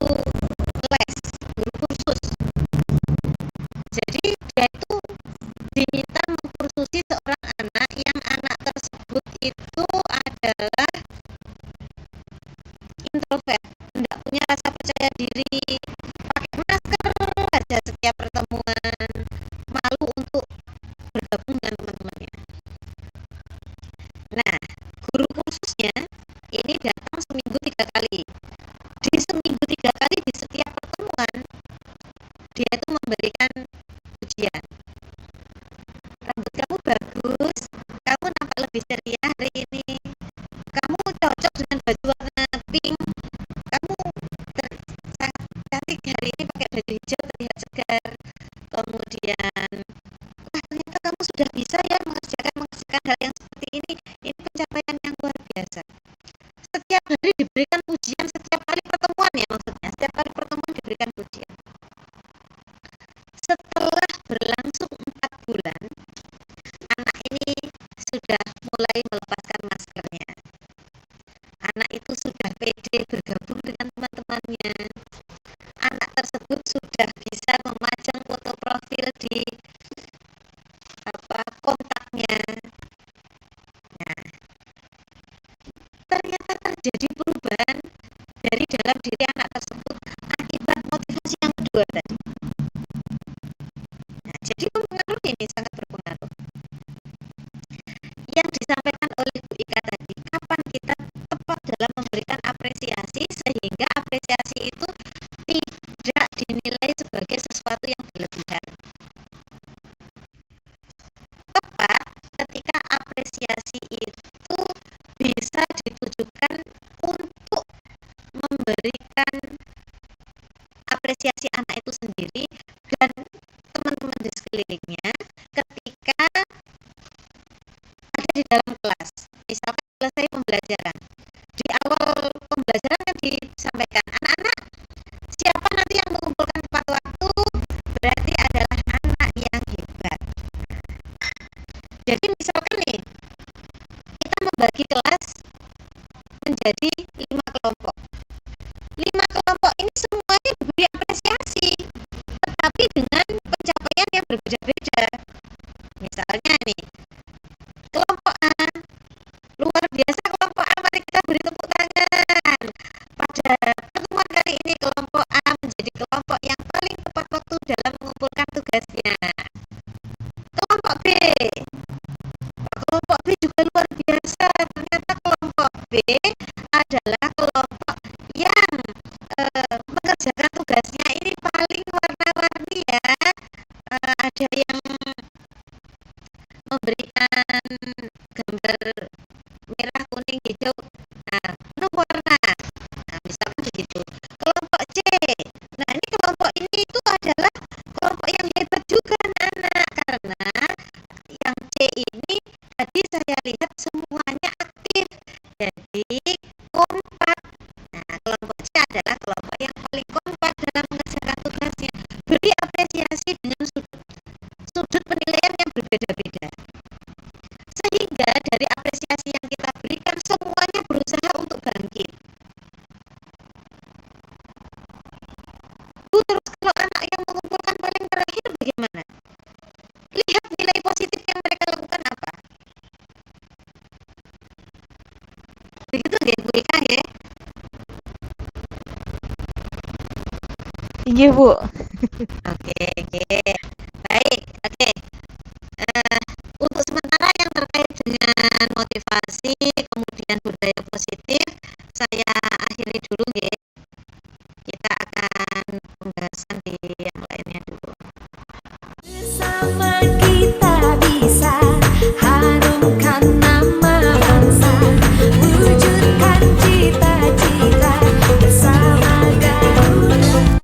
les, guru kursus. Jadi dia itu diminta mengkursusi seorang anak yang anak tersebut itu adalah introvert, tidak punya rasa percaya diri, pakai masker aja setiap pertemuan, malu untuk bergabung dengan teman-temannya. Nah, guru kursusnya ini datang seminggu 3 kali. Di seminggu 3 kali di setiap pertemuan dia itu memberikan pujian. Rambut kamu bagus, kamu nampak lebih ceria hari ini, kamu cocok dengan baju warna pink, kamu sangat cantik hari ini pakai baju hijau terlihat segar. Kemudian, wah ternyata kamu sudah bisa ya mengerjakan hal yang seperti ini pencapaian yang luar biasa. Setiap hari diberikan pujian, setiap kali pertemuan ya maksudnya, setiap kali pertemuan diberikan pujian. Setelah berlangsung 4 bulan, anak ini sudah mulai melepaskan maskernya. Anak itu sudah pede bergabung dengan teman-temannya. Anak tersebut sudah bisa memajang foto profil di kontaknya. Nah, ternyata terjadi perubahan dari dalam diri anak tersebut akibat motivasi yang kedua tadi. Nah, jadi mempengaruhi, ini sangat berpengaruh. Yang disampaikan oleh Bu Ika tadi, kapan kita tepat dalam memberikan apresiasi sehingga apresiasi itu tidak dinilai sebagai sesuatu yang berlebihan. Tepat ketika apresiasi itu bisa ditujukan untuk memberikan apresiasi anak itu sendiri dan teman-teman di sekelilingnya ketika ada di dalam kelas. Misalkan selesai pembelajaran, di awal pembelajaran kan disampaikan, anak-anak siapa nanti yang mengumpulkan tepat waktu berarti adalah anak yang hebat. Jadi misalkan nih, kita membagi kelas menjadi 5 kelompok. 5 kelompok ini semuanya diberi apresiasi, tetapi dengan pencapaian yang berbeda-beda. Misalnya nih, kelompok A, luar biasa kelompok A, mari kita beri tepuk tangan. Pada pertemuan kali ini kelompok A menjadi kelompok yang paling tepat waktu dalam mengumpulkan tugasnya. Kelompok B juga luar biasa, ternyata kelompok B adalah kelompok yang mengerjakan tugasnya ini paling warna-warni ya. Ada yang memberikan gambar merah, kuning, hijau, nah penuh warna. Nah, misalkan begitu. Kelompok C, nah ini kelompok ini itu adalah kelompok yang hebat juga anak-anak, karena yang C ini tadi saya lihat semuanya aktif, jadi kompak. Nah, kelompok C adalah kelompok yang paling kompak dalam mengerjakan tugasnya. Beri apresiasi dengan sudut penilaian yang berbeda-beda. Sehingga dari apresiasi yang kita berikan semuanya berusaha bangkit. Bu, terus kalau anak yang mengumpulkan paling terakhir bagaimana? Lihat nilai positif yang mereka lakukan apa. Begitu nggih Bu Ika nggih? Iya Bu. Oke, baik, oke. Untuk sementara yang terkait dengan motivasi kemudian budaya positif saya akhiri dulu nggih. Kita akan pembahasan di yang lainnya dulu.